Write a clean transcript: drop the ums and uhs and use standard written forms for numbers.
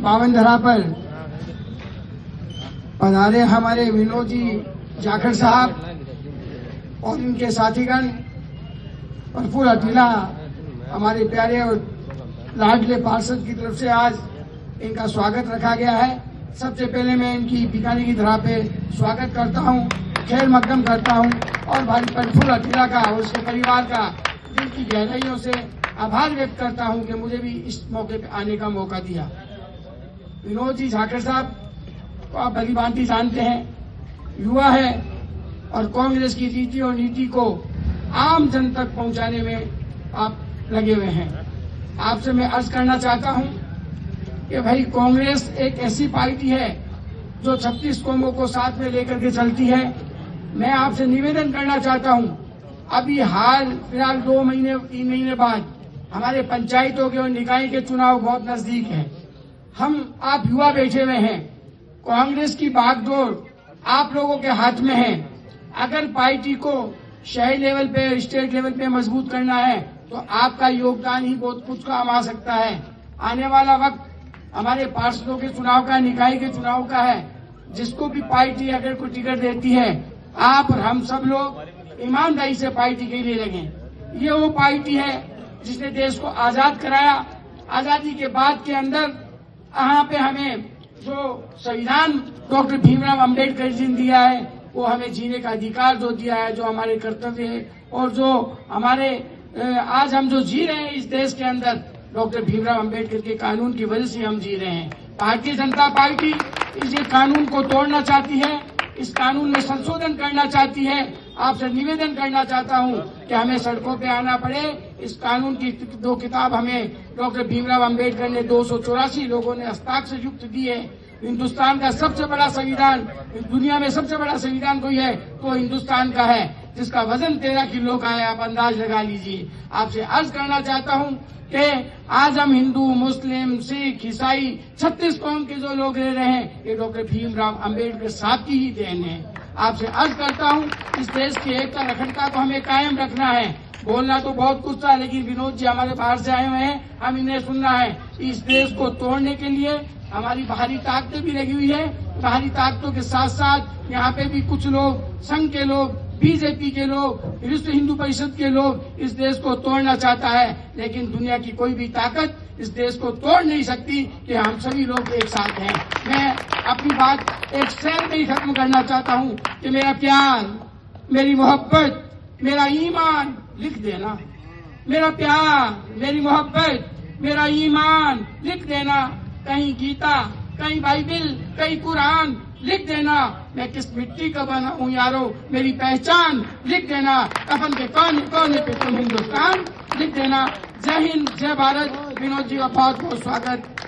पावन धरा पर पधारे हमारे विनोद जी जाखड़ साहब और इनके साथीगण प्रफुल्ल अटीला हमारे प्यारे और लाडले पार्षद की तरफ से आज इनका स्वागत रखा गया है। सबसे पहले मैं इनकी बीकानेर की धरा पे स्वागत करता हूँ, खैर मकदम करता हूँ और भाई प्रफुल्ल अटीला का और उसके परिवार का दिल की गहराइयों से आभार व्यक्त करता हूँ कि मुझे भी इस मौके पे आने का मौका दिया। विनोद जी जाखड़ साहब को आप भली भांति जानते हैं, युवा है और कांग्रेस की रीति और नीति को आम जन तक पहुंचाने में आप लगे हुए हैं। आपसे मैं अर्ज करना चाहता हूं कि भाई कांग्रेस एक ऐसी पार्टी है जो 36 कौमों को साथ में लेकर के चलती है। मैं आपसे निवेदन करना चाहता हूं, अभी हाल फिलहाल 2 महीने 3 महीने बाद हमारे पंचायतों के और निकाय के चुनाव बहुत नजदीक है। आप युवा बैठे हुए हैं, कांग्रेस की बागडोर आप लोगों के हाथ में है। अगर पार्टी को शहरी लेवल पे, स्टेट लेवल पे मजबूत करना है तो आपका योगदान ही बहुत कुछ काम आ सकता है। आने वाला वक्त हमारे पार्षदों के चुनाव का, निकाय के चुनाव का है। जिसको भी पार्टी अगर कोई टिकट देती है, आप और हम सब लोग ईमानदारी से पार्टी के लिए लगें। ये वो पार्टी है जिसने देश को आजाद कराया। आजादी के बाद के अंदर यहाँ पे हमें जो संविधान डॉक्टर भीमराव अंबेडकर जी ने दिया है, वो हमें जीने का अधिकार जो दिया है, जो हमारे कर्तव्य है और जो हमारे आज हम जो जी रहे हैं इस देश के अंदर, डॉक्टर भीमराव अंबेडकर के कानून की वजह से हम जी रहे हैं। भारतीय जनता पार्टी इस कानून को तोड़ना चाहती है, इस कानून में संशोधन करना चाहती है। आपसे निवेदन करना चाहता हूं कि हमें सड़कों पे आना पड़े। इस कानून की 2 किताब हमें डॉक्टर भीमराव अंबेडकर ने 284 लोगों ने हस्ताक्षर युक्त दिए। हिंदुस्तान का सबसे बड़ा संविधान, दुनिया में सबसे बड़ा संविधान कोई है तो हिंदुस्तान का है, जिसका वजन 13 किलो का है। आप अंदाज लगा लीजिए। आपसे अर्ज करना चाहता हूं कि आज हम हिंदू, मुस्लिम, सिख, ईसाई 36 कौम के जो लोग रह रहे हैं, ये डॉक्टर भीमराव अंबेडकर साहब की ही देन है। आपसे अर्ज करता हूं, इस देश की एकता अखंडता को हमें कायम रखना है। बोलना तो बहुत कुछ था, लेकिन विनोद जी हमारे बाहर से आए हुए हैं, हम इन्हें सुनना है। इस देश को तोड़ने के लिए हमारी बाहरी ताकतें भी लगी हुई है। बाहरी ताकतों के साथ साथ यहाँ पे भी कुछ लोग, संघ के लोग, बीजेपी के लोग, विश्व हिंदू परिषद के लोग इस देश को तोड़ना चाहता है। लेकिन दुनिया की कोई भी ताकत इस देश को तोड़ नहीं सकती कि हम सभी लोग एक साथ हैं। मैं अपनी बात एक शेर में ही खत्म करना चाहता हूँ कि मेरा प्यार, मेरी मोहब्बत, मेरा ईमान लिख देना। मेरा प्यार, मेरी मोहब्बत, मेरा ईमान लिख देना। कहीं गीता, कहीं बाइबिल, कहीं कुरान लिख देना। मैं किस मिट्टी का बना हूँ यारो, मेरी पहचान लिख देना। कफन के कोने कोने पे तुम हिंदुस्तान लिख देना। जय हिंद, जय भारत। विनोद जी का बहुत बहुत स्वागत।